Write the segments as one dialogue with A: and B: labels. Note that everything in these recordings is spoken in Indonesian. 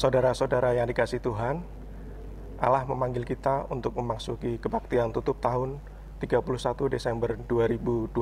A: Saudara-saudara yang dikasihi Tuhan, Allah memanggil kita untuk memasuki kebaktian tutup tahun 31 Desember 2020.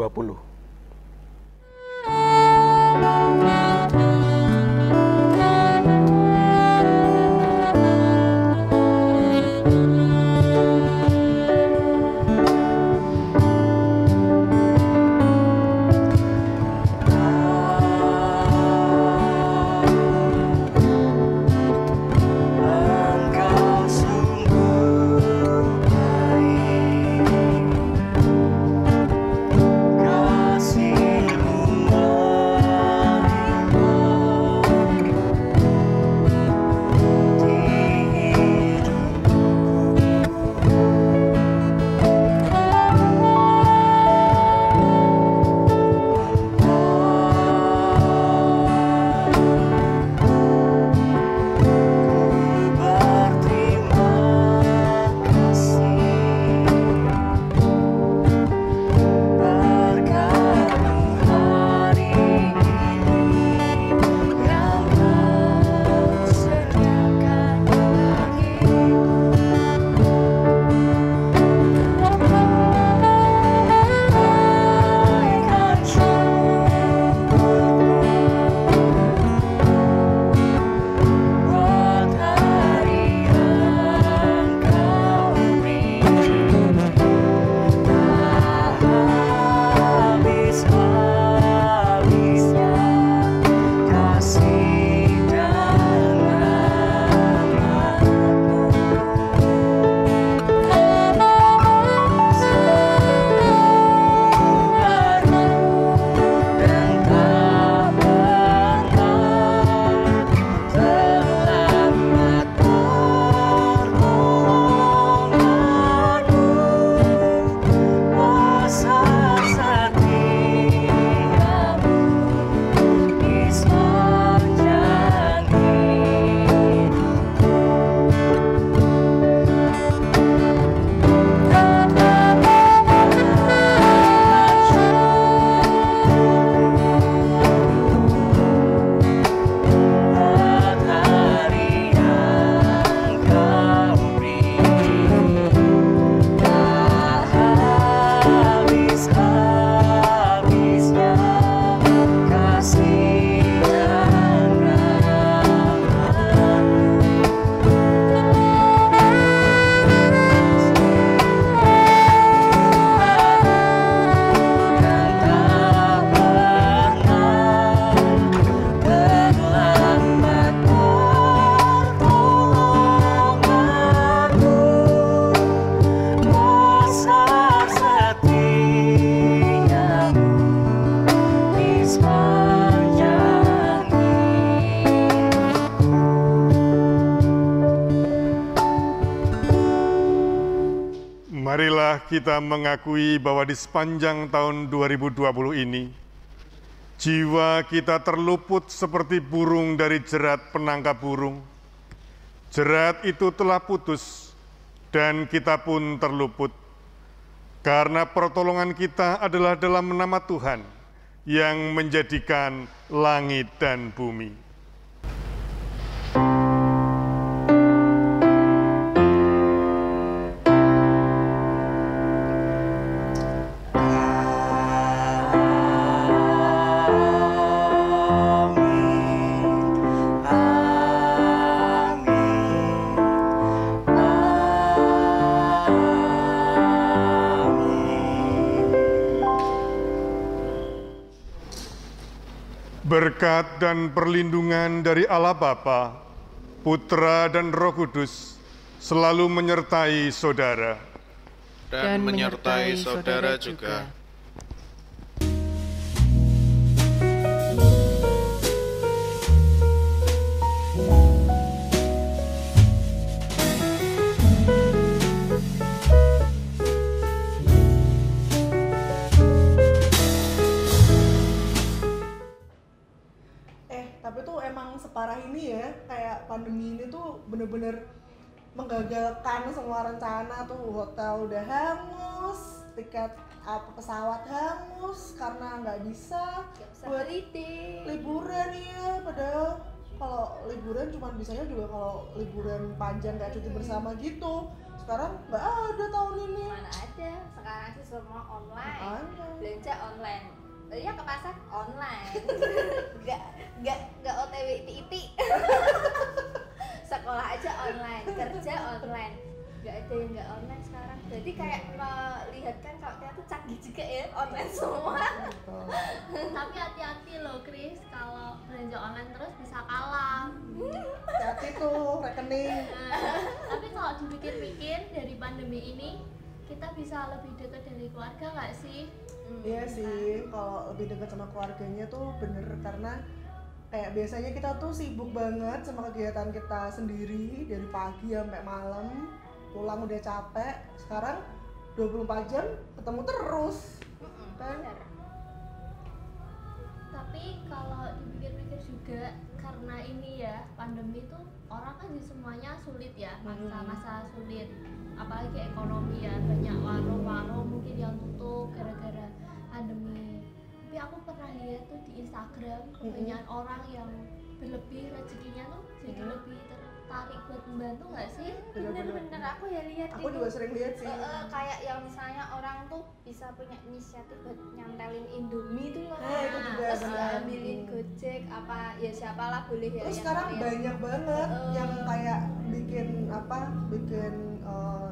B: Marilah kita mengakui bahwa di sepanjang tahun 2020 ini, jiwa kita terluput seperti burung dari jerat penangkap burung. Jerat itu telah putus, dan kita pun terluput. Karena pertolongan kita adalah dalam nama Tuhan, yang menjadikan langit dan bumi. Berkat dan perlindungan dari Allah Bapa, Putra dan Roh Kudus selalu menyertai saudara.
C: Dan menyertai saudara juga.
D: Tapi tuh emang separah ini ya, kayak pandemi ini tuh bener-bener menggagalkan semua rencana tuh. Hotel udah hangus, tiket pesawat hangus karena nggak bisa buat liburan ya, padahal kalau liburan cuma bisanya juga kalau liburan panjang kayak cuti bersama gitu. Sekarang nggak ada tahun ini.
E: Mana ada, sekarang sih semua online. Belanja online. Ya ke pasar online. Nggak OTW iti-iti. Sekolah aja online, kerja online. Nggak ada yang nggak online sekarang. Jadi kayak melihatkan kalau ternyata canggih juga ya online semua.
F: Tapi hati-hati loh Chris, kalau belanja online terus bisa kalah.
D: Hati tuh rekening.
F: Tapi kalau dipikir-pikir dari pandemi ini kita bisa lebih dekat dari keluarga nggak sih?
D: Iya sih, kalau lebih dekat sama keluarganya tuh bener, karena kayak biasanya kita tuh sibuk banget sama kegiatan kita sendiri dari pagi sampai malam, pulang udah capek. Sekarang 24 jam ketemu terus kan?
F: Tapi kalau dipikir-pikir juga karena ini ya pandemi itu orang kan di semuanya sulit ya, masa-masa sulit, apalagi ekonomi ya, banyak warung-warung mungkin yang tutup gara-gara pandemi. Tapi aku pernah lihat tuh di Instagram kebanyakan orang yang berlebih rezekinya tuh jadi lebih tertarik buat membantu nggak sih?
E: Bener-bener aku ya lihat
D: Aku juga sering lihat sih.
E: kayak yang misalnya orang tuh bisa punya inisiatif buat nyantelin Indomie tuh loh.
D: Itu juga
E: Terus
D: benar.
E: ambilin Gojek apa ya siapalah boleh ya.
D: Terus
E: yang
D: sekarang
E: mau ya.
D: banyak banget yang kayak bikin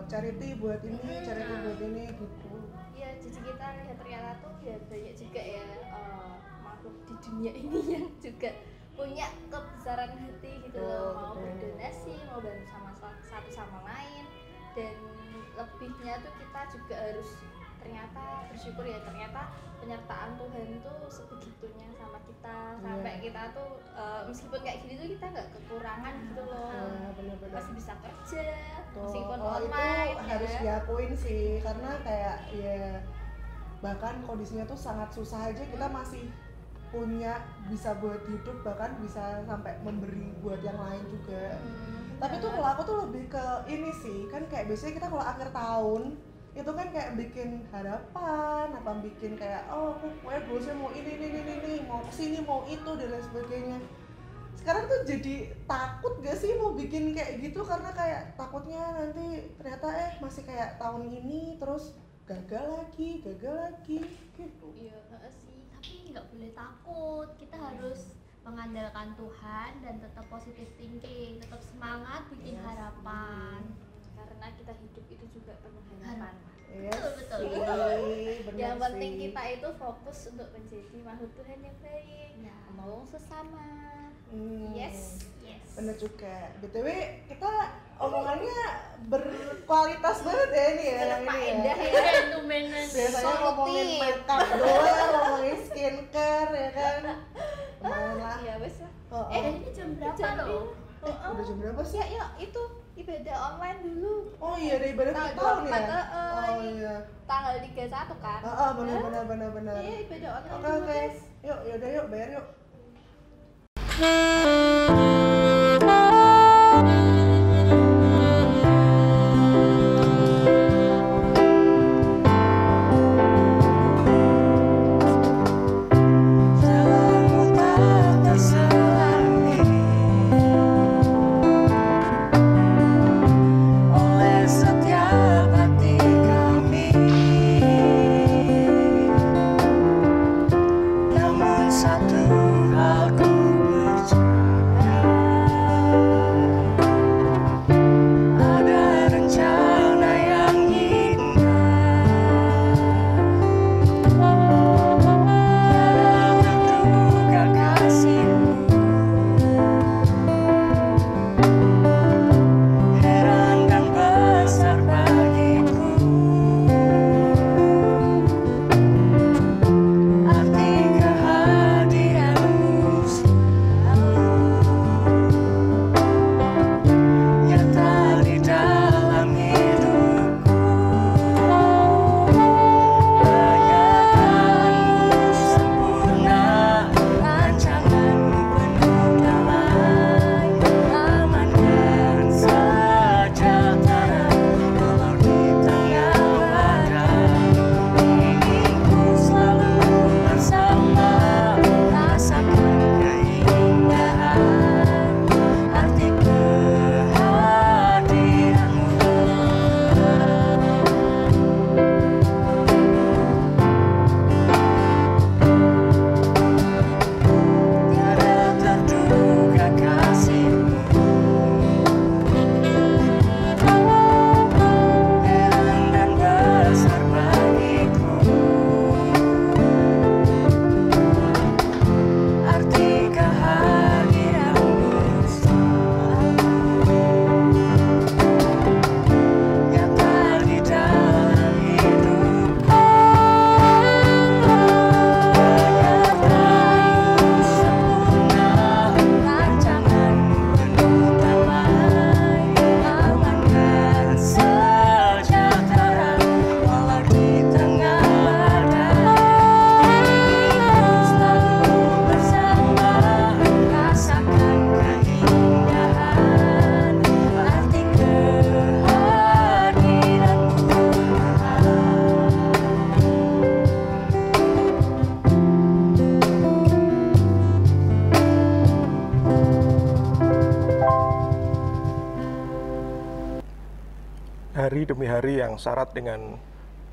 D: charity buat ini, charity buat ini gitu.
E: Iya, jadi kita lihat ternyata tuh ya banyak juga ya makhluk di dunia ini yang juga punya kebesaran hati gitu loh, mau berdonasi, mau bantu sama satu sama lain, dan lebihnya tuh kita juga harus ternyata bersyukur ya, ternyata penyertaan Tuhan tuh sebegitunya sama kita, sampai kita tuh meskipun kayak gini tuh kita nggak kekurangan gitu loh,
D: Bener-bener.
E: masih bisa kerja
D: Tuh,
E: meskipun
D: kalau
E: online
D: itu harus
E: ya.
D: diakuin sih, karena kayak ya bahkan kondisinya tuh sangat susah aja kita masih punya bisa buat hidup, bahkan bisa sampai memberi buat yang lain juga. Tapi tuh kalau aku tuh lebih ke ini sih, kan kayak biasanya kita kalau akhir tahun itu kan kayak bikin harapan, apa bikin kayak aku goalsnya mau ini, mau kesini, mau itu dan lain sebagainya. Sekarang tuh jadi takut gak sih mau bikin kayak gitu, karena kayak takutnya nanti ternyata masih kayak tahun ini terus gagal lagi gitu.
F: Iya sih, tapi nggak boleh takut, kita harus mengandalkan Tuhan dan tetap positive thinking, tetap semangat, bikin harapan.
E: Karena kita hidup itu juga penuh harapan.
D: Yes,
F: Betul.
D: bener
E: Yang penting
D: sih.
E: kita itu fokus untuk menjadi makhluk Tuhan yang baik, menolong sesama. Yes.
D: Bener juga. BTW kita omongannya berkualitas banget ya ini ya. yang ini
E: Faedah
D: ya.
E: ya.
F: Tumbenan.
D: Biasanya ngomongin makeup doang, ngomongin skincare ya kan. Lumayan lah.
E: Ya wes lah.
F: Ini jam berapa loh?
D: Udah jam berapa sih?
E: Ya itu ibadah online dulu.
D: Oh iya, dari ibadah
E: Tanggal
D: tahun ya?
E: 24,
D: Oh iya.
E: Tanggal 31 kan?
D: Benar.
E: Iya, ibadah online
D: Oke,
E: dulu,
D: oke.
E: guys.
D: Yuk, yaudah yuk, bayar yuk.
G: Namun satu hal ku percaya,
A: Hari demi hari yang syarat dengan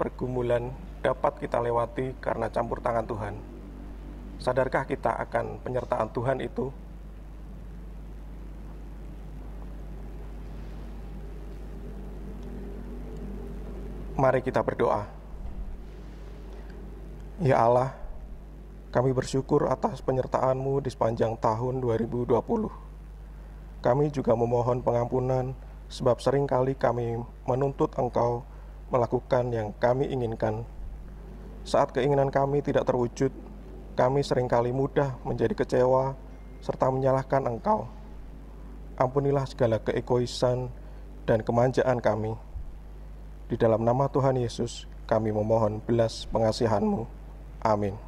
A: pergumulan dapat kita lewati karena campur tangan Tuhan. Sadarkah kita akan penyertaan Tuhan itu? Mari kita berdoa. Ya Allah, kami bersyukur atas penyertaan-Mu di sepanjang tahun 2020. Kami juga memohon pengampunan sebab seringkali kami menuntut Engkau melakukan yang kami inginkan. Saat keinginan kami tidak terwujud, kami seringkali mudah menjadi kecewa serta menyalahkan Engkau. Ampunilah segala keegoisan dan kemanjaan kami. Di dalam nama Tuhan Yesus, kami memohon belas pengasihan-Mu. Amin.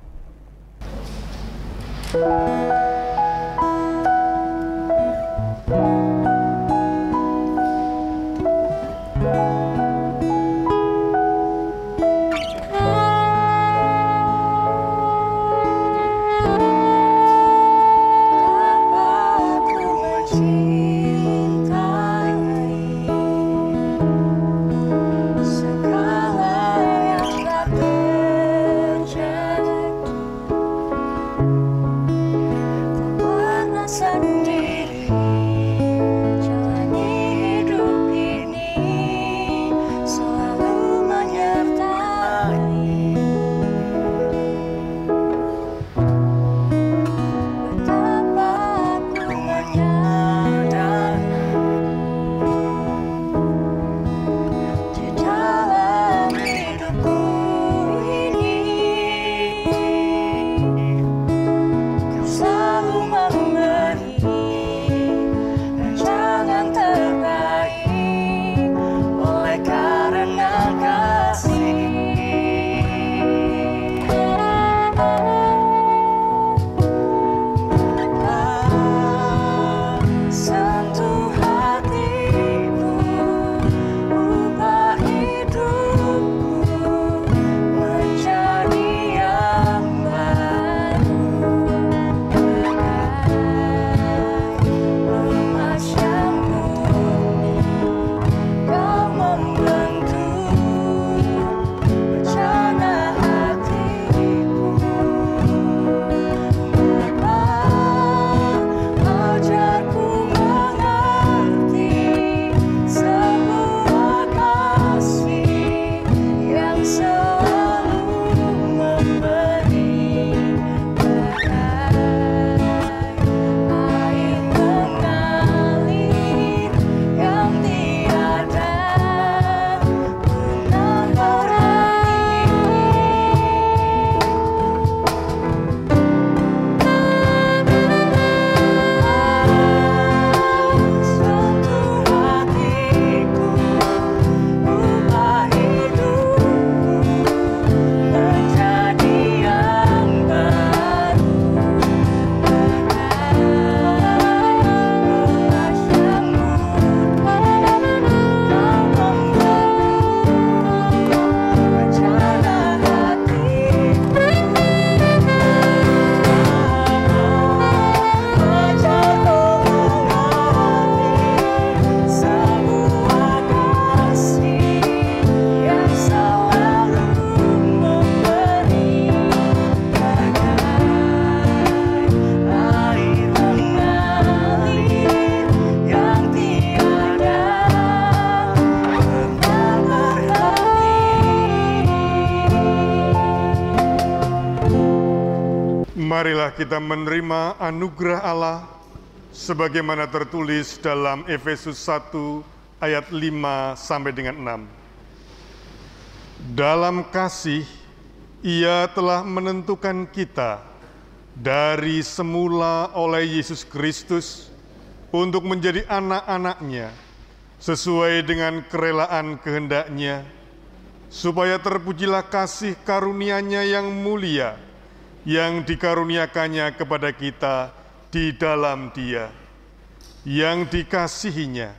B: Marilah kita menerima anugerah Allah sebagaimana tertulis dalam Efesus 1 ayat 5 sampai dengan 6. Dalam kasih, Ia telah menentukan kita dari semula oleh Yesus Kristus untuk menjadi anak-anak-Nya sesuai dengan kerelaan kehendak-Nya, supaya terpujilah kasih karunia-Nya yang mulia yang dikaruniakannya kepada kita di dalam Dia, yang dikasihinya.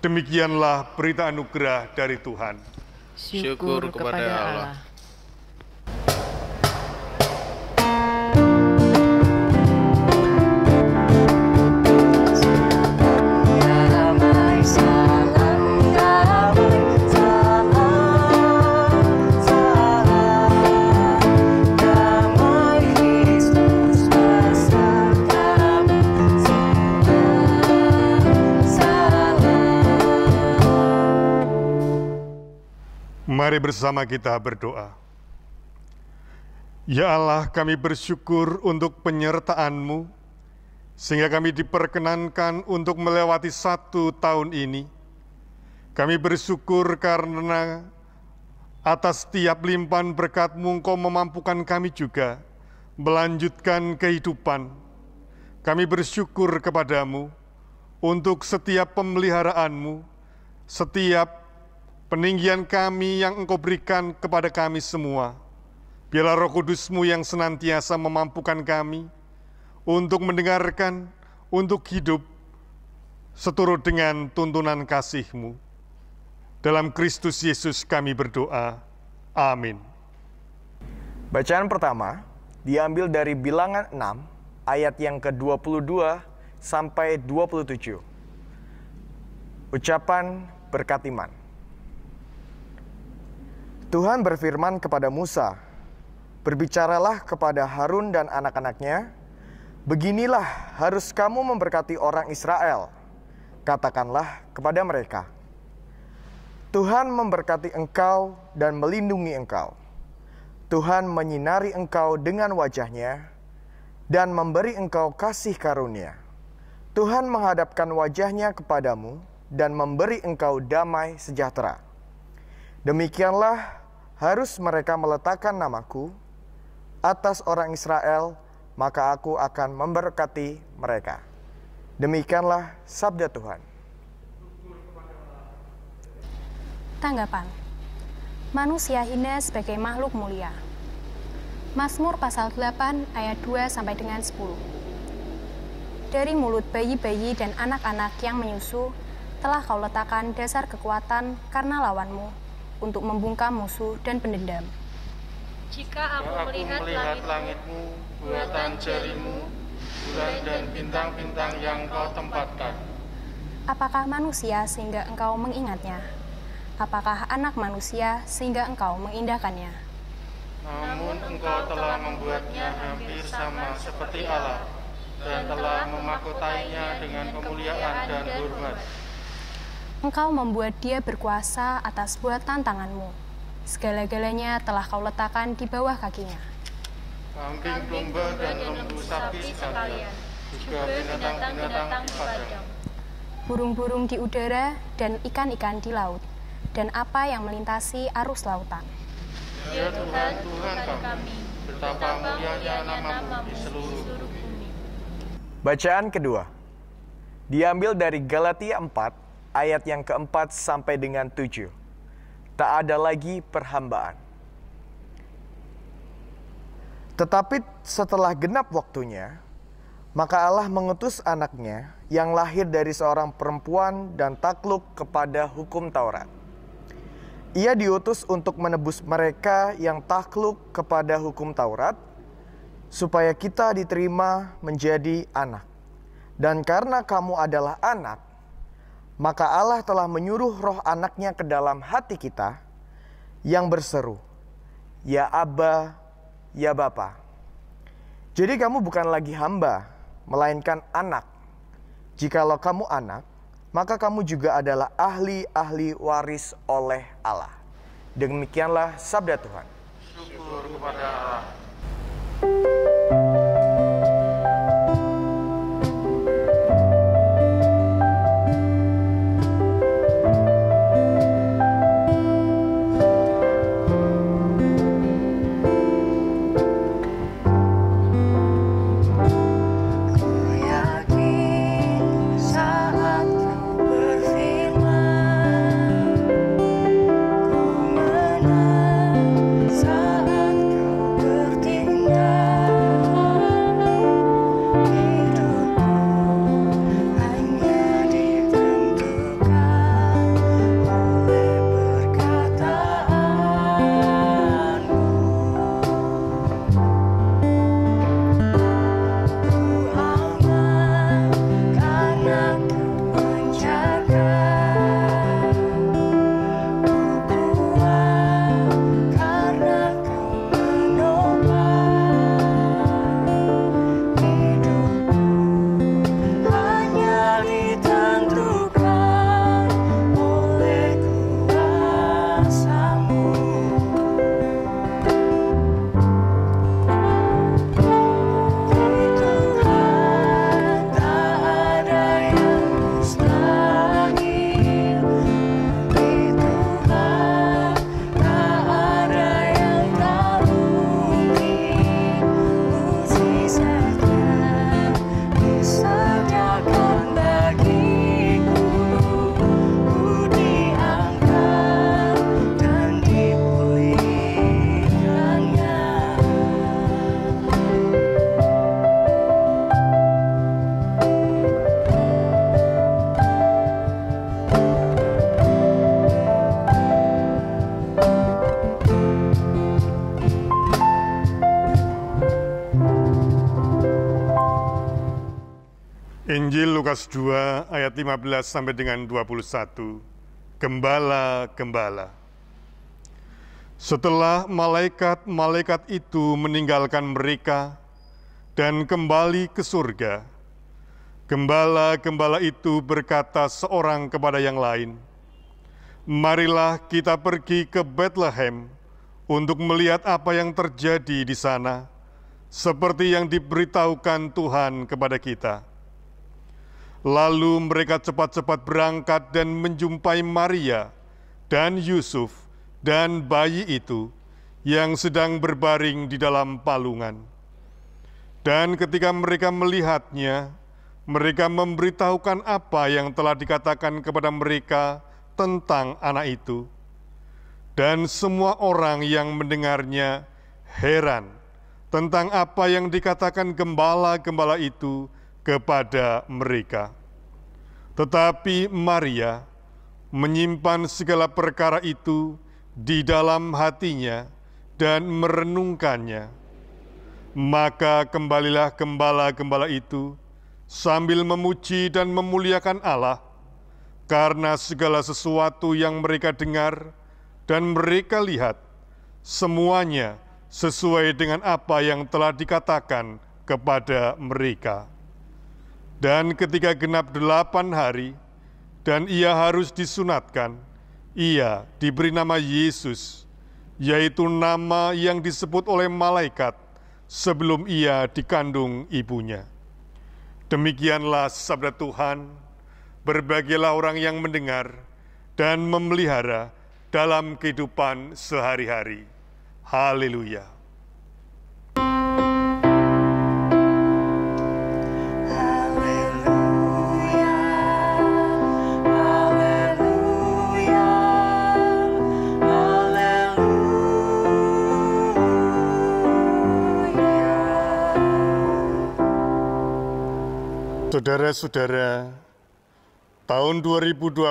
B: Demikianlah berita anugerah dari Tuhan.
C: Syukur kepada Allah.
G: Salam damai
B: Mari bersama kita berdoa. Ya Allah, kami bersyukur untuk penyertaan-Mu, sehingga kami diperkenankan untuk melewati 1 tahun ini. Kami bersyukur karena atas setiap limpahan berkat-Mu, Engkau memampukan kami juga melanjutkan kehidupan. Kami bersyukur kepadamu untuk setiap pemeliharaan-Mu, setiap peninggian kami yang Engkau berikan kepada kami semua. Biarlah Roh Kudus-Mu yang senantiasa memampukan kami untuk mendengarkan, untuk hidup seturut dengan tuntunan kasih-Mu. Dalam Kristus Yesus kami berdoa. Amin.
G: Bacaan pertama diambil dari Bilangan 6 ayat yang ke-22 sampai 27. Ucapan berkat iman. Tuhan berfirman kepada Musa, "Berbicaralah kepada Harun dan anak-anaknya, beginilah harus kamu memberkati orang Israel. Katakanlah kepada mereka, Tuhan memberkati engkau dan melindungi engkau. Tuhan menyinari engkau dengan wajah-Nya dan memberi engkau kasih karunia. Tuhan menghadapkan wajah-Nya kepadamu dan memberi engkau damai sejahtera. Demikianlah harus mereka meletakkan namaku atas orang Israel, maka aku akan memberkati mereka." Demikianlah sabda Tuhan.
H: Tanggapan: manusia hina sebagai makhluk mulia. Mazmur pasal 8 ayat 2 sampai dengan 10. Dari mulut bayi-bayi dan anak-anak yang menyusu telah kau letakkan dasar kekuatan karena lawanmu, untuk membungkam musuh dan pendendam.
C: Jika aku melihat langitmu, buatan jarimu, bulan dan bintang-bintang yang kau tempatkan.
H: Apakah manusia sehingga engkau mengingatnya? Apakah anak manusia sehingga engkau mengindahkannya?
C: Namun engkau telah membuatnya hampir sama seperti Allah, dan telah memakotainya dengan kemuliaan dan hormat.
H: Engkau membuat dia berkuasa atas buatan tanganmu. Segala-galanya telah kau letakkan di bawah kakinya.
C: Kambing, domba, dan lembu sapi sekalian, juga binatang-binatang di padang.
H: Burung-burung di udara dan ikan-ikan di laut, dan apa yang melintasi arus lautan.
C: Ya Tuhan, Tuhan kami, betapa mulianya nama-Mu di seluruh bumi.
G: Bacaan kedua diambil dari Galatia 4 ayat yang ke-4 sampai dengan 7. Tak ada lagi perhambaan. Tetapi setelah genap waktunya, maka Allah mengutus anaknya yang lahir dari seorang perempuan dan takluk kepada hukum Taurat. Ia diutus untuk menebus mereka yang takluk kepada hukum Taurat, supaya kita diterima menjadi anak. Dan karena kamu adalah anak, maka Allah telah menyuruh roh anaknya ke dalam hati kita yang berseru, "Ya Abba, ya Bapa." Jadi kamu bukan lagi hamba, melainkan anak. Jikalau kamu anak, maka kamu juga adalah ahli-ahli waris oleh Allah. Demikianlah sabda Tuhan.
C: Syukur kepada Allah.
I: Saat kau bertindak
B: Lukas 2 ayat 15 sampai dengan 21. Gembala-gembala. Setelah malaikat-malaikat itu meninggalkan mereka dan kembali ke surga, gembala-gembala itu berkata seorang kepada yang lain, "Marilah kita pergi ke Bethlehem untuk melihat apa yang terjadi di sana, seperti yang diberitahukan Tuhan kepada kita." Lalu mereka cepat-cepat berangkat dan menjumpai Maria dan Yusuf dan bayi itu yang sedang berbaring di dalam palungan. Dan ketika mereka melihatnya, mereka memberitahukan apa yang telah dikatakan kepada mereka tentang anak itu. Dan semua orang yang mendengarnya heran tentang apa yang dikatakan gembala-gembala itu kepada mereka. Tetapi Maria menyimpan segala perkara itu di dalam hatinya dan merenungkannya. Maka kembalilah gembala-gembala itu sambil memuji dan memuliakan Allah karena segala sesuatu yang mereka dengar dan mereka lihat, semuanya sesuai dengan apa yang telah dikatakan kepada mereka. Dan ketika genap 8 hari, dan ia harus disunatkan, ia diberi nama Yesus, yaitu nama yang disebut oleh malaikat sebelum ia dikandung ibunya. Demikianlah sabda Tuhan, berbahagialah orang yang mendengar dan memelihara dalam kehidupan sehari-hari. Haleluya. Saudara-saudara, tahun 2020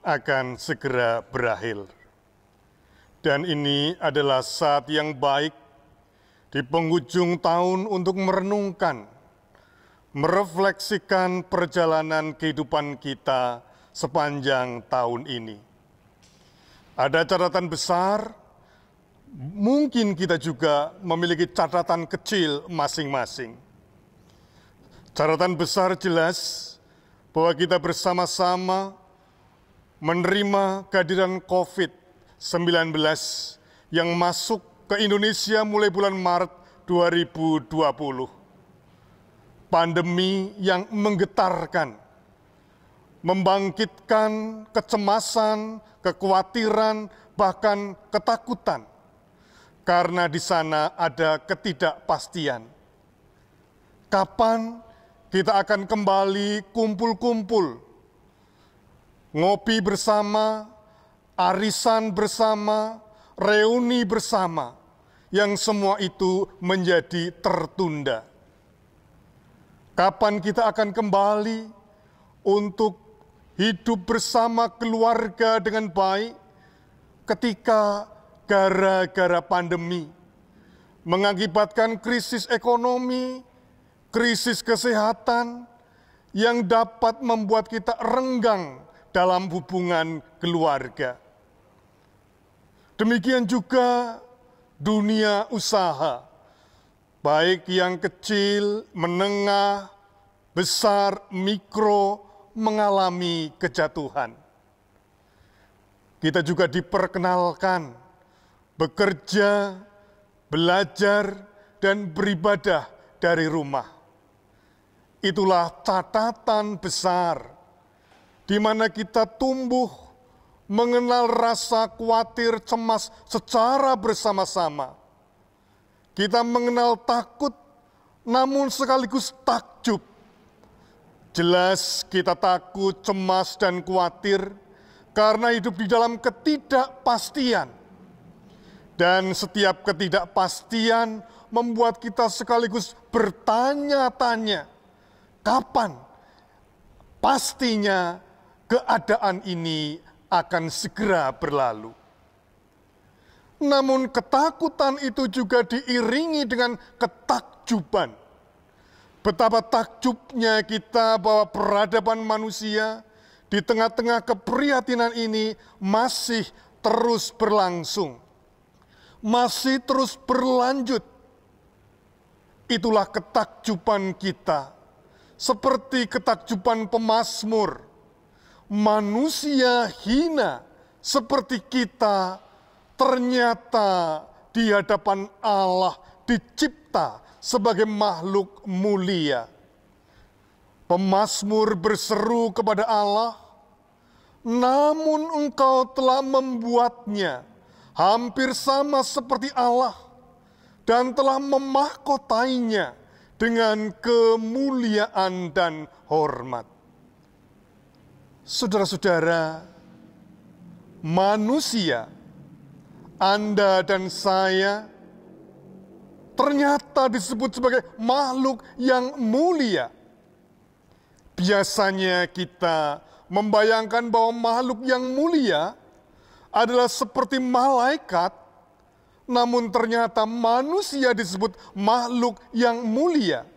B: akan segera berakhir. Dan ini adalah saat yang baik di penghujung tahun untuk merenungkan, merefleksikan perjalanan kehidupan kita sepanjang tahun ini. Ada catatan besar, mungkin kita juga memiliki catatan kecil masing-masing. Catatan besar jelas bahwa kita bersama-sama menerima kehadiran COVID-19 yang masuk ke Indonesia mulai bulan Maret 2020. Pandemi yang menggetarkan, membangkitkan kecemasan, kekhawatiran, bahkan ketakutan, karena di sana ada ketidakpastian. Kapan kita akan kembali kumpul-kumpul, ngopi bersama, arisan bersama, reuni bersama, yang semua itu menjadi tertunda. Kapan kita akan kembali untuk hidup bersama keluarga dengan baik ketika gara-gara pandemi mengakibatkan krisis ekonomi, krisis kesehatan yang dapat membuat kita renggang dalam hubungan keluarga. Demikian juga dunia usaha, baik yang kecil, menengah, besar, mikro, mengalami kejatuhan. Kita juga diperkenalkan bekerja, belajar, dan beribadah dari rumah. Itulah catatan besar di mana kita tumbuh mengenal rasa khawatir, cemas secara bersama-sama. Kita mengenal takut, namun sekaligus takjub. Jelas kita takut, cemas, dan khawatir karena hidup di dalam ketidakpastian. Dan setiap ketidakpastian membuat kita sekaligus bertanya-tanya, kapan pastinya keadaan ini akan segera berlalu. Namun ketakutan itu juga diiringi dengan ketakjuban. Betapa takjubnya kita bahwa peradaban manusia di tengah-tengah keprihatinan ini masih terus berlangsung, masih terus berlanjut. Itulah ketakjuban kita, seperti ketakjuban pemazmur. Manusia hina seperti kita ternyata di hadapan Allah dicipta sebagai makhluk mulia. Pemazmur berseru kepada Allah, namun Engkau telah membuatnya hampir sama seperti Allah dan telah memahkotainya dengan kemuliaan dan hormat. Saudara-saudara, manusia, Anda dan saya, ternyata disebut sebagai makhluk yang mulia. Biasanya kita membayangkan bahwa makhluk yang mulia adalah seperti malaikat, namun ternyata manusia disebut makhluk yang mulia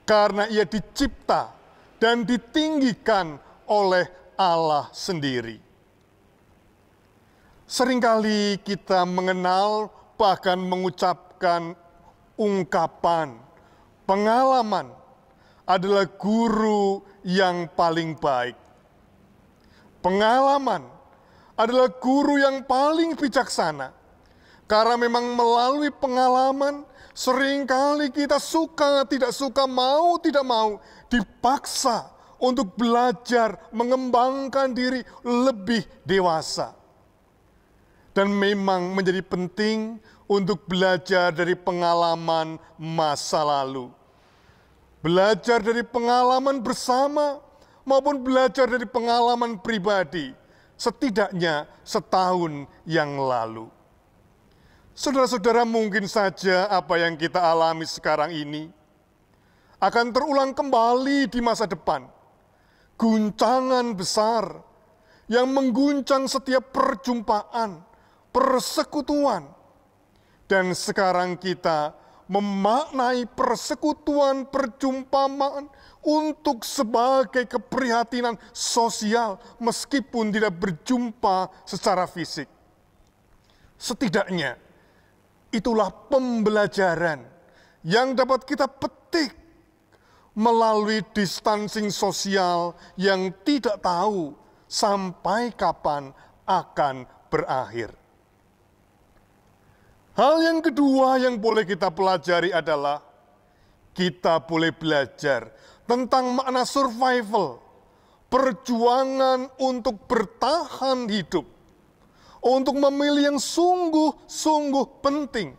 B: karena ia dicipta dan ditinggikan oleh Allah sendiri. Seringkali kita mengenal bahkan mengucapkan ungkapan, pengalaman adalah guru yang paling baik. Pengalaman adalah guru yang paling bijaksana. Karena memang melalui pengalaman, seringkali kita suka, tidak suka, mau, tidak mau, dipaksa untuk belajar, mengembangkan diri lebih dewasa. Dan memang menjadi penting untuk belajar dari pengalaman masa lalu. Belajar dari pengalaman bersama maupun belajar dari pengalaman pribadi, setidaknya setahun yang lalu. Saudara-saudara, mungkin saja apa yang kita alami sekarang ini akan terulang kembali di masa depan. Guncangan besar yang mengguncang setiap perjumpaan, persekutuan. Dan sekarang kita memaknai persekutuan, perjumpaan untuk sebagai keprihatinan sosial meskipun tidak berjumpa secara fisik. Setidaknya itulah pembelajaran yang dapat kita petik melalui distancing sosial yang tidak tahu sampai kapan akan berakhir. Hal yang kedua yang boleh kita pelajari adalah kita boleh belajar tentang makna survival, perjuangan untuk bertahan hidup, untuk memilih yang sungguh-sungguh penting.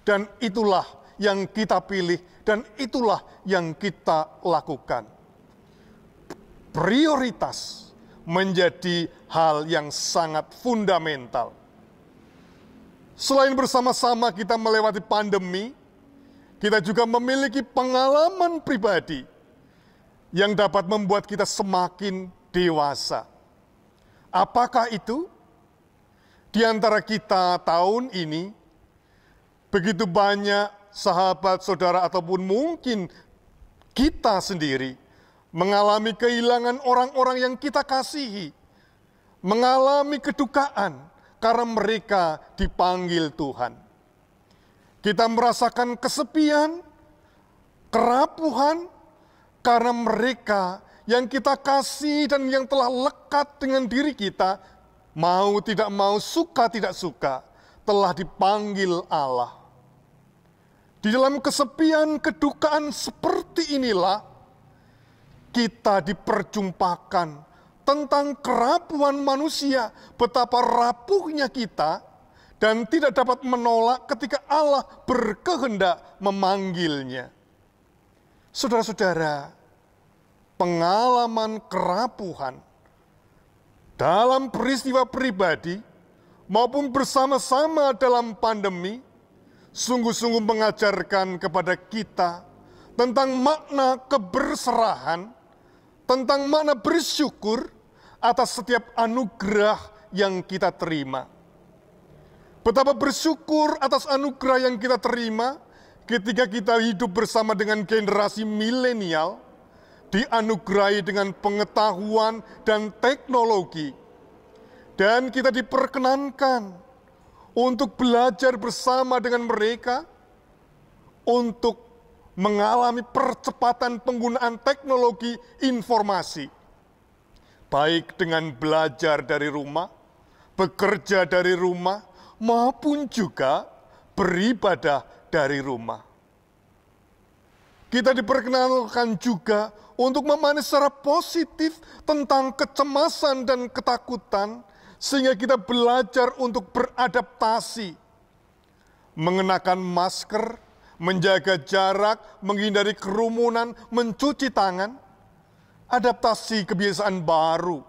B: Dan itulah yang kita pilih dan itulah yang kita lakukan. Prioritas menjadi hal yang sangat fundamental. Selain bersama-sama kita melewati pandemi, kita juga memiliki pengalaman pribadi yang dapat membuat kita semakin dewasa. Apakah itu? Di antara kita tahun ini, begitu banyak sahabat, saudara, ataupun mungkin kita sendiri mengalami kehilangan orang-orang yang kita kasihi, mengalami kedukaan, karena mereka dipanggil Tuhan. Kita merasakan kesepian, kerapuhan, karena mereka yang kita kasih dan yang telah lekat dengan diri kita, mau tidak mau, suka tidak suka, telah dipanggil Allah. Di dalam kesepian, kedukaan seperti inilah, kita diperjumpakan tentang kerapuhan manusia, betapa rapuhnya kita, dan tidak dapat menolak ketika Allah berkehendak memanggilnya. Saudara-saudara, pengalaman kerapuhan dalam peristiwa pribadi maupun bersama-sama dalam pandemi, sungguh-sungguh mengajarkan kepada kita tentang makna keberserahan, tentang makna bersyukur atas setiap anugerah yang kita terima. Betapa bersyukur atas anugerah yang kita terima, ketika kita hidup bersama dengan generasi milenial, dianugerahi dengan pengetahuan dan teknologi, dan kita diperkenankan untuk belajar bersama dengan mereka, untuk mengalami percepatan penggunaan teknologi informasi, baik dengan belajar dari rumah, bekerja dari rumah, maupun juga beribadah dari rumah. Kita diperkenalkan juga untuk memahami secara positif tentang kecemasan dan ketakutan, sehingga kita belajar untuk beradaptasi, mengenakan masker, menjaga jarak, menghindari kerumunan, mencuci tangan, adaptasi kebiasaan baru,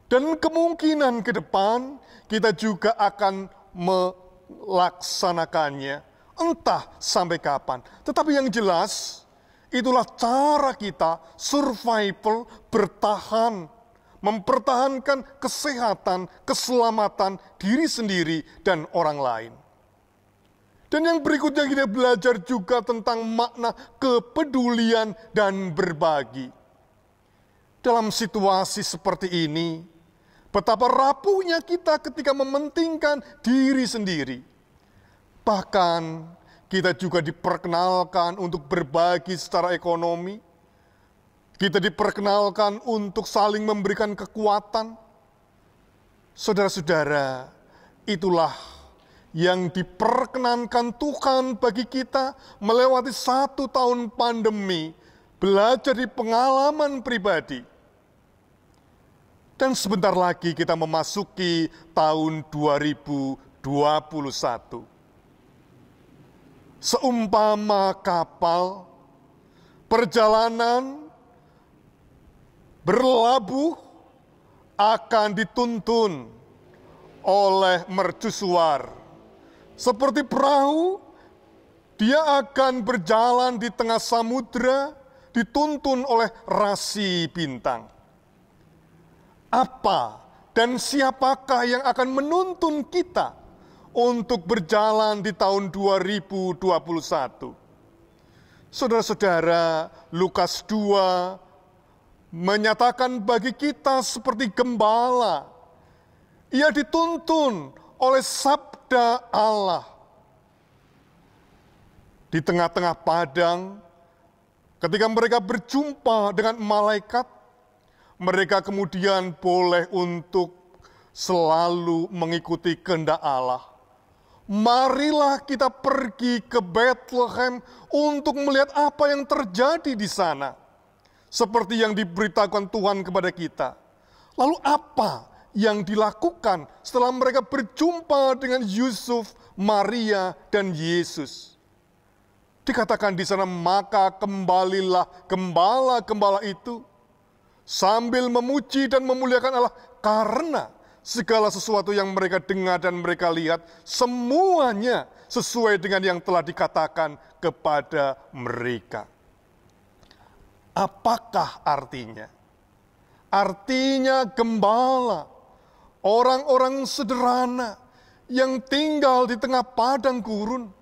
B: dan kemungkinan ke depan kita juga akan melaksanakannya, entah sampai kapan. Tetapi yang jelas, itulah cara kita survival, bertahan, mempertahankan kesehatan, keselamatan diri sendiri dan orang lain. Dan yang berikutnya kita belajar juga tentang makna kepedulian dan berbagi. Dalam situasi seperti ini, betapa rapuhnya kita ketika mementingkan diri sendiri. Bahkan kita juga diperkenalkan untuk berbagi secara ekonomi. Kita diperkenalkan untuk saling memberikan kekuatan. Saudara-saudara, itulah yang diperkenankan Tuhan bagi kita melewati 1 tahun pandemi, belajar di pengalaman pribadi. Dan sebentar lagi kita memasuki tahun 2021. Seumpama kapal, perjalanan berlabuh akan dituntun oleh mercusuar. Seperti perahu, dia akan berjalan di tengah samudra, dituntun oleh rasi bintang. Apa dan siapakah yang akan menuntun kita untuk berjalan di tahun 2021? Saudara-saudara, Lukas 2 menyatakan bagi kita seperti gembala. Ia dituntun oleh sabda Allah. Di tengah-tengah padang, ketika mereka berjumpa dengan malaikat, mereka kemudian boleh untuk selalu mengikuti kehendak Allah. Marilah kita pergi ke Bethlehem untuk melihat apa yang terjadi di sana. Seperti yang diberitakan Tuhan kepada kita. Lalu apa yang dilakukan setelah mereka berjumpa dengan Yusuf, Maria, dan Yesus? Dikatakan di sana, maka kembalilah gembala-gembala itu sambil memuji dan memuliakan Allah, karena segala sesuatu yang mereka dengar dan mereka lihat, semuanya sesuai dengan yang telah dikatakan kepada mereka. Apakah artinya? Artinya gembala, orang-orang sederhana yang tinggal di tengah padang gurun,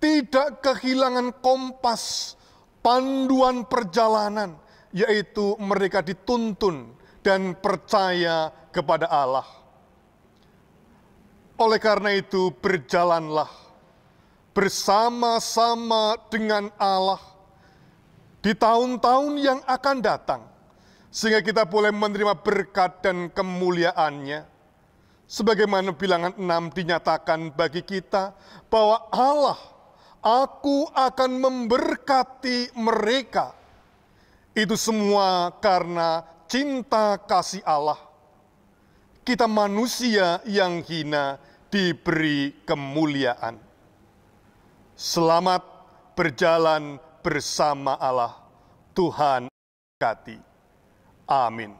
B: tidak kehilangan kompas, panduan perjalanan, yaitu mereka dituntun dan percaya kepada Allah. Oleh karena itu, berjalanlah bersama-sama dengan Allah di tahun-tahun yang akan datang, sehingga kita boleh menerima berkat dan kemuliaannya. Sebagaimana bilangan 6 dinyatakan bagi kita, bahwa Allah, aku akan memberkati mereka. Itu semua karena cinta kasih Allah. Kita manusia yang hina diberi kemuliaan. Selamat berjalan bersama Allah. Tuhan berkati. Amin.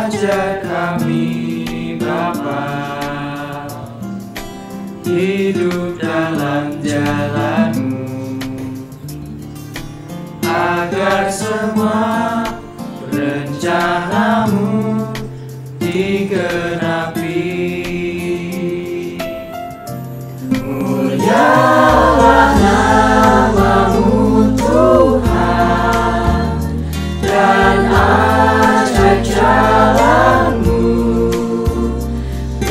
I: Ajar kami Bapa, hidup dalam jalan-Mu, agar semua rencana-Mu digenapi. Mulialah nama-Mu Tuhan, dan ajar jalan-Mu.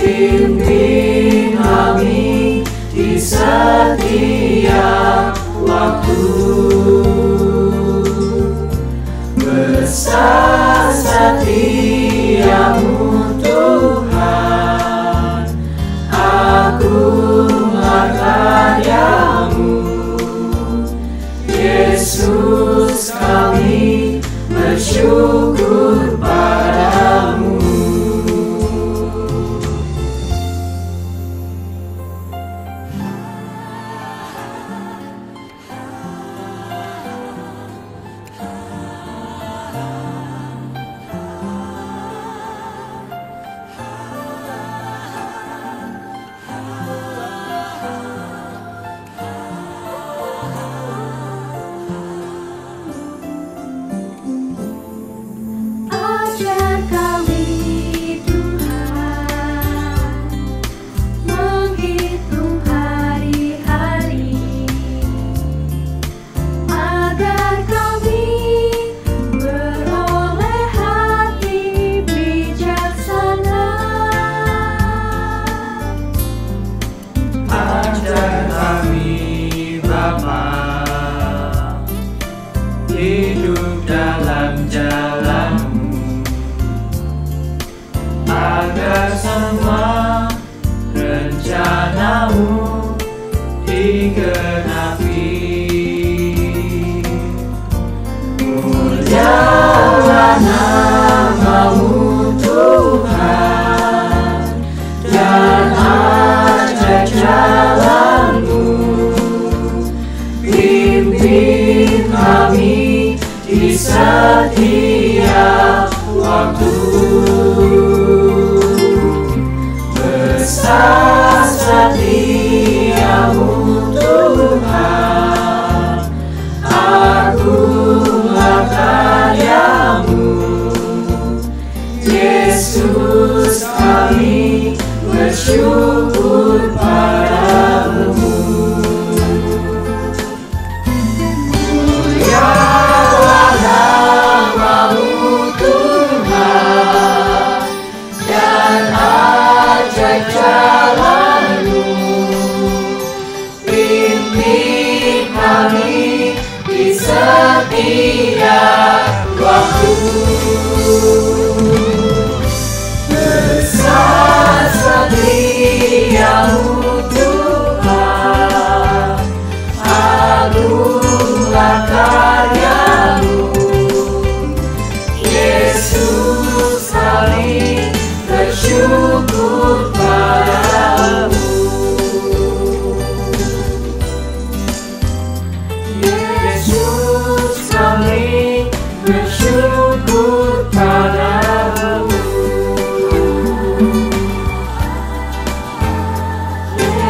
I: Pimpin kami di setiap waktu. Besar setia-Mu Tuhan, agunglah karya-Mu. Yesus, kami bersyukur padamu.
F: Ajar kami Tuhan, menghitung hari-hari, agar kami beroleh hati bijaksana.
I: Ajar kami Bapa, hidup dalam jalan-Mu, agar semua rencana-Mu digenapi. Mulialah nama-Mu Tuhan, dan ajar jalan-Mu. Pimpin kami di setiap waktu. Besar setia-Mu Tuhan, agunglah karya-Mu. Yesus, kami bersyukur padamu. Mulialah nama-Mu Tuhan, dan ajar jalan-Mu. Pimpin kami di setiap waktu. Besar setia-Mu Tuhan, agunglah karya-Mu. Yesus, kami bersyukur padamu. Yesus, kami bersyukur padamu.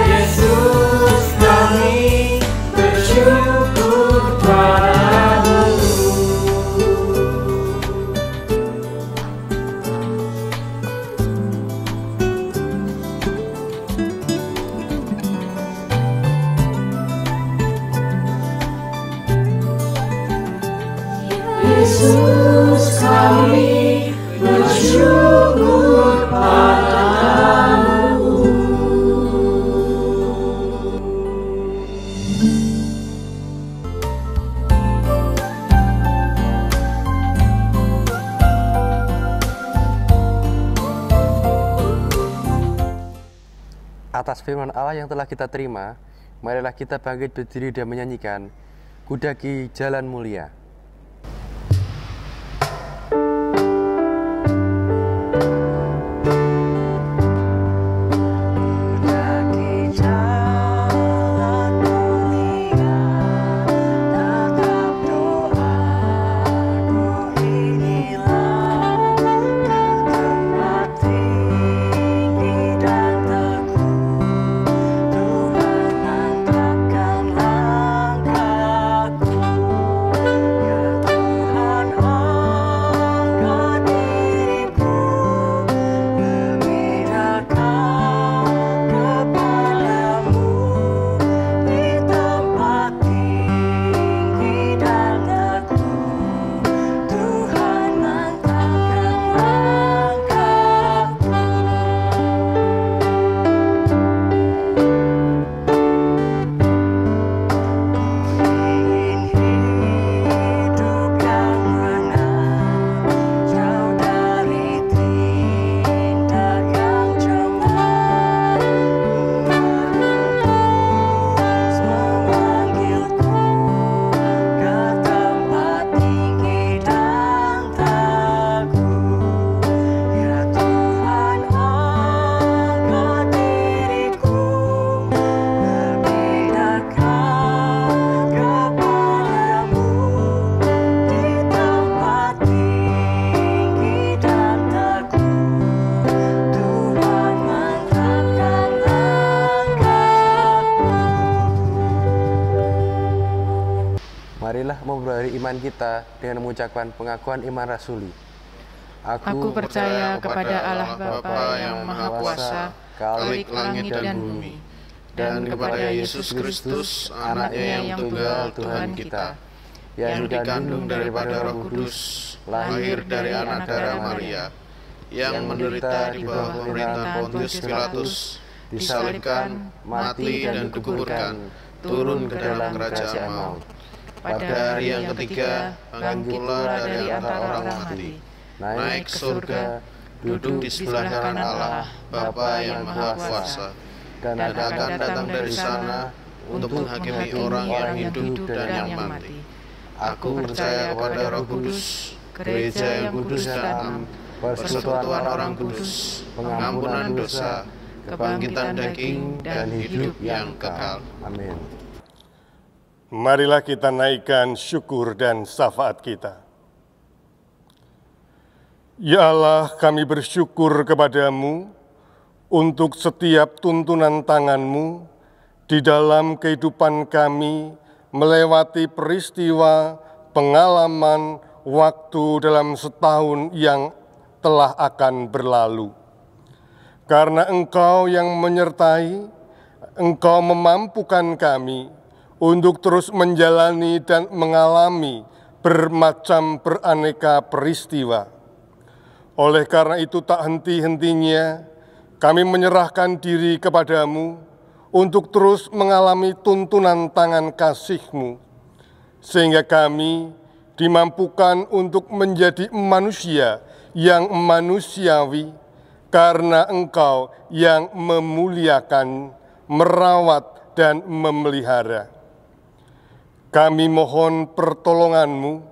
I: Yesus, kami bersyukur padamu. Yesus, kami bersyukur padamu.
J: Atas firman Allah yang telah kita terima, marilah kita bangkit berdiri dan menyanyikan Kudaki Jalan Mulia.
I: Tetap doaku inilah
J: iman kita dengan mengucapkan pengakuan iman rasuli.
K: Aku percaya kepada Allah Bapa yang Maha Kuasa, Khalik langit dan bumi, dan kepada Yesus Kristus, Anaknya yang tunggal Tuhan kita, yang dikandung daripada Roh Kudus, lahir dari anak darah Maria, yang menderita di bawah pemerintahan Pontius Pilatus, disalibkan, mati dan dikuburkan, turun ke dalam kerajaan maut. Pada hari yang ketiga, bangkitlah dari antara orang mati, naik ke surga, duduk di sebelah kanan Allah, Bapa yang Maha Kuasa, dan akan datang dari sana untuk menghakimi orang yang hidup dan yang mati. Aku percaya kepada Roh Kudus, gereja yang kudus dan am, persekutuan orang kudus, pengampunan dosa, kebangkitan daging, dan hidup yang kekal.
J: Amin.
B: Marilah kita naikkan syukur dan syafaat kita. Ya Allah, kami bersyukur kepadamu untuk setiap tuntunan tangan-Mu di dalam kehidupan kami melewati peristiwa, pengalaman, waktu dalam setahun yang telah akan berlalu. Karena Engkau yang menyertai, Engkau memampukan kami untuk terus menjalani dan mengalami bermacam beraneka peristiwa. Oleh karena itu tak henti-hentinya kami menyerahkan diri kepadamu untuk terus mengalami tuntunan tangan kasih-Mu, sehingga kami dimampukan untuk menjadi manusia yang manusiawi karena Engkau yang memuliakan, merawat, dan memelihara. Kami mohon pertolongan-Mu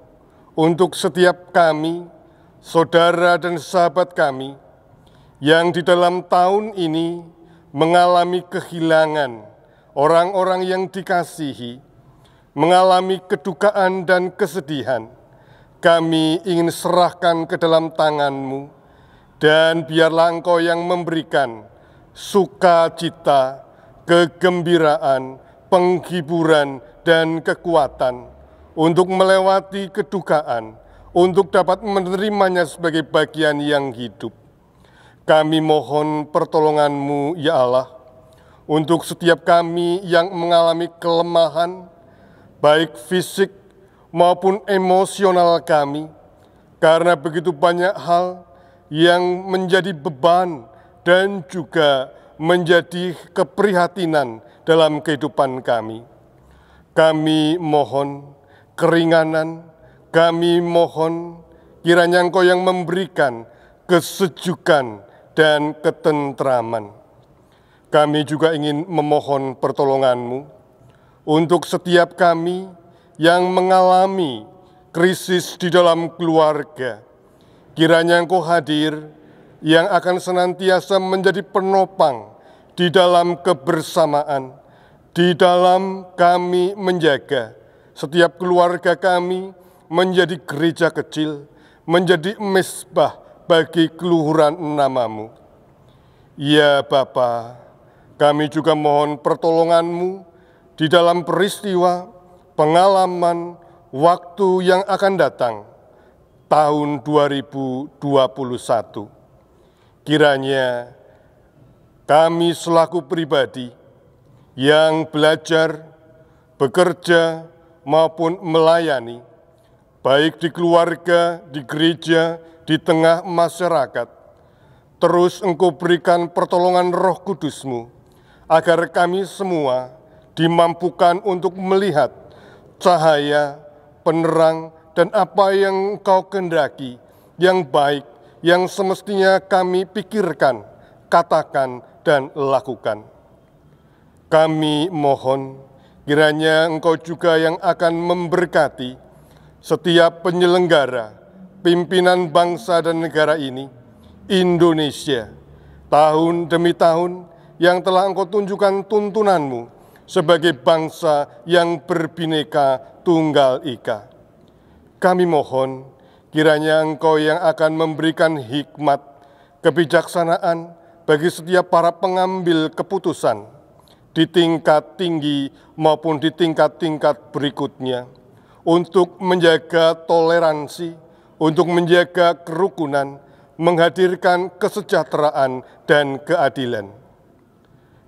B: untuk setiap kami, saudara dan sahabat kami, yang di dalam tahun ini mengalami kehilangan orang-orang yang dikasihi, mengalami kedukaan dan kesedihan. Kami ingin serahkan ke dalam tangan-Mu, dan biarlah Engkau yang memberikan sukacita, kegembiraan, penghiburan, dan kekuatan untuk melewati kedukaan, untuk dapat menerimanya sebagai bagian yang hidup. Kami mohon pertolongan-Mu, ya Allah, untuk setiap kami yang mengalami kelemahan, baik fisik maupun emosional kami, karena begitu banyak hal yang menjadi beban dan juga menjadi keprihatinan dalam kehidupan kami. Kami mohon keringanan, kami mohon kiranya Engkau yang memberikan kesejukan dan ketentraman. Kami juga ingin memohon pertolongan-Mu untuk setiap kami yang mengalami krisis di dalam keluarga. Kiranya Engkau hadir yang akan senantiasa menjadi penopang di dalam kebersamaan, di dalam kami menjaga setiap keluarga kami menjadi gereja kecil, menjadi mezbah bagi keluhuran nama-Mu. Ya Bapa, kami juga mohon pertolongan-Mu di dalam peristiwa, pengalaman, waktu yang akan datang, tahun 2021. Kiranya kami selaku pribadi yang belajar, bekerja, maupun melayani, baik di keluarga, di gereja, di tengah masyarakat, terus Engkau berikan pertolongan Roh Kudus-Mu, agar kami semua dimampukan untuk melihat cahaya, penerang, dan apa yang Engkau kehendaki, yang baik, yang semestinya kami pikirkan, katakan, dan lakukan. Kami mohon kiranya Engkau juga yang akan memberkati setiap penyelenggara, pimpinan bangsa dan negara ini, Indonesia, tahun demi tahun yang telah Engkau tunjukkan tuntunan-Mu sebagai bangsa yang berbineka tunggal ika. Kami mohon kiranya Engkau yang akan memberikan hikmat, kebijaksanaan bagi setiap para pengambil keputusan di tingkat tinggi maupun di tingkat-tingkat berikutnya, untuk menjaga toleransi, untuk menjaga kerukunan, menghadirkan kesejahteraan dan keadilan.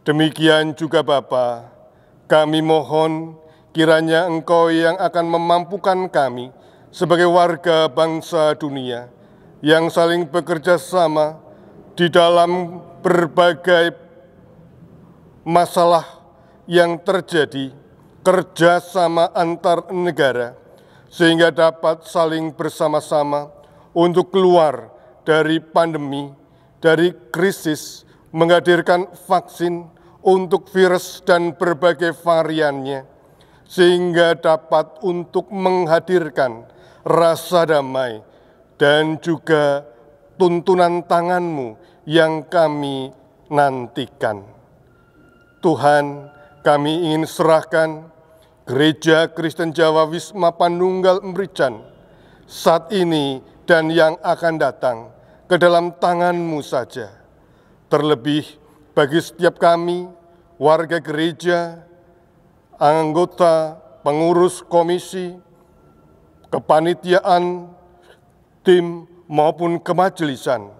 B: Demikian juga Bapa, kami mohon kiranya Engkau yang akan memampukan kami sebagai warga bangsa dunia yang saling bekerja sama di dalam berbagai masalah yang terjadi, kerjasama antar negara, sehingga dapat saling bersama-sama untuk keluar dari pandemi, dari krisis, menghadirkan vaksin untuk virus dan berbagai variannya, sehingga dapat untuk menghadirkan rasa damai dan juga tuntunan tangan-Mu yang kami nantikan. Tuhan, kami ingin serahkan Gereja Kristen Jawa Wisma Panunggal Merican saat ini dan yang akan datang ke dalam tangan-Mu saja. Terlebih bagi setiap kami, warga gereja, anggota, pengurus komisi, kepanitiaan, tim maupun kemajelisan,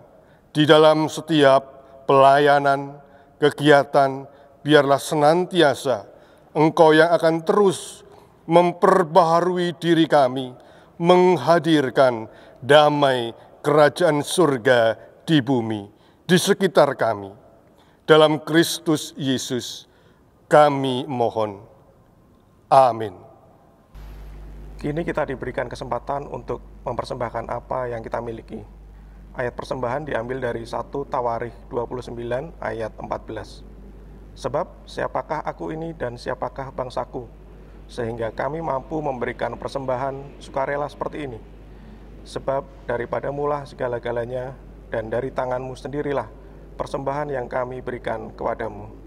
B: di dalam setiap pelayanan, kegiatan, biarlah senantiasa Engkau yang akan terus memperbaharui diri kami, menghadirkan damai kerajaan surga di bumi, di sekitar kami. Dalam Kristus Yesus kami mohon. Amin.
A: Kini kita diberikan kesempatan untuk mempersembahkan apa yang kita miliki. Ayat persembahan diambil dari 1 Tawarikh 29 ayat 14. Sebab siapakah aku ini dan siapakah bangsaku, sehingga kami mampu memberikan persembahan sukarela seperti ini. Sebab daripadamu-lah segala-galanya, dan dari tangan-Mu sendirilah persembahan yang kami berikan kepadamu.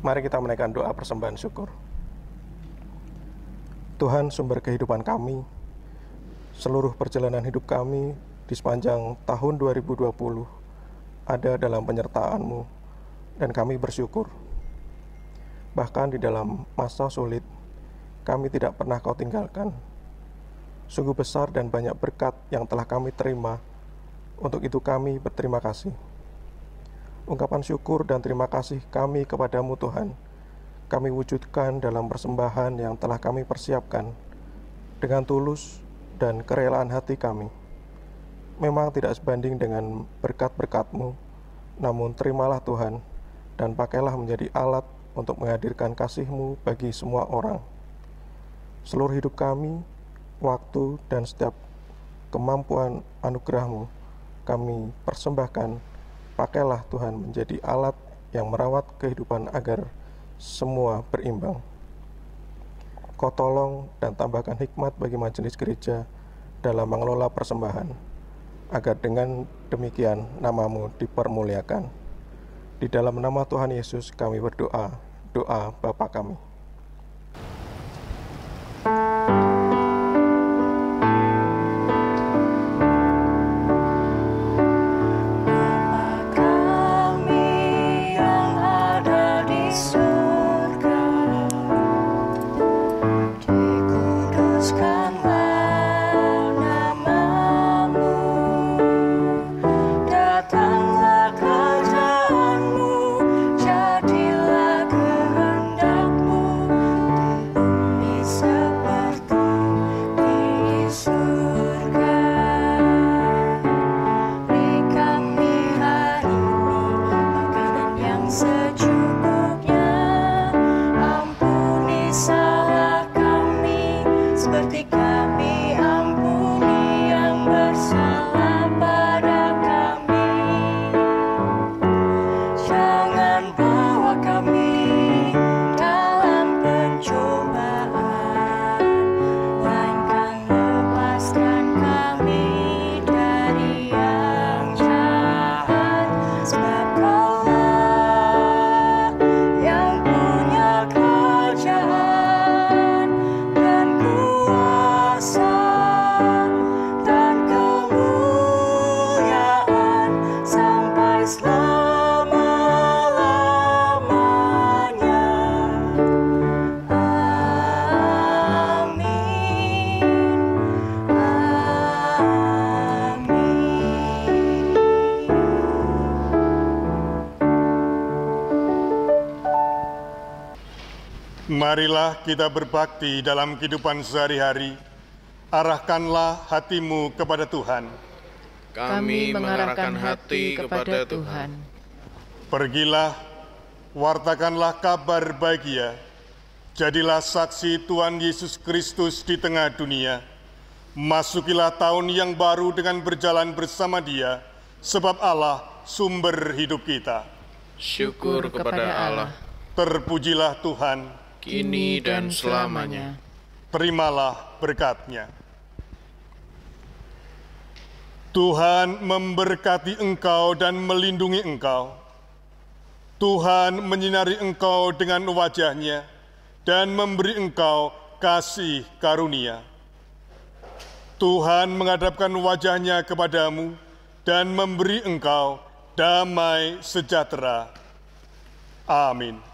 A: Mari kita menaikkan doa persembahan syukur. Tuhan, sumber kehidupan kami, seluruh perjalanan hidup kami di sepanjang tahun 2020 ada dalam penyertaan-Mu, dan kami bersyukur. Bahkan di dalam masa sulit, kami tidak pernah Kau tinggalkan. Sungguh besar dan banyak berkat yang telah kami terima, untuk itu kami berterima kasih. Ungkapan syukur dan terima kasih kami kepadamu Tuhan, kami wujudkan dalam persembahan yang telah kami persiapkan dengan tulus dan kerelaan hati kami. Memang tidak sebanding dengan berkat-berkat-Mu, namun terimalah Tuhan, dan pakailah menjadi alat untuk menghadirkan kasih-Mu bagi semua orang. Seluruh hidup kami, waktu, dan setiap kemampuan anugerah-Mu, kami persembahkan. Pakailah Tuhan menjadi alat yang merawat kehidupan agar semua berimbang. Kau tolong dan tambahkan hikmat bagi majelis gereja dalam mengelola persembahan, agar dengan demikian nama-Mu dipermuliakan. Di dalam nama Tuhan Yesus kami berdoa, doa Bapa kami.
I: Dikuduskanlah namamu. Kaulah yang punya kerajaan dan kuasa dan kemuliaan sampai selama-lamanya. Amin.
B: Marilah kita berbakti dalam kehidupan sehari-hari. Arahkanlah hatimu kepada Tuhan.
K: Kami mengarahkan hati kepada Tuhan.
B: Pergilah, wartakanlah kabar bahagia. Jadilah saksi Tuhan Yesus Kristus di tengah dunia. Masukilah tahun yang baru dengan berjalan bersama Dia, sebab Allah sumber hidup kita.
K: Syukur kepada Allah,
B: Terpujilah Tuhan,
K: kini dan selamanya.
B: terimalah berkat-Nya. Tuhan memberkati engkau dan melindungi engkau. Tuhan menyinari engkau dengan wajah-Nya dan memberi engkau kasih karunia. Tuhan menghadapkan wajah-Nya kepadamu dan memberi engkau damai sejahtera. Amin.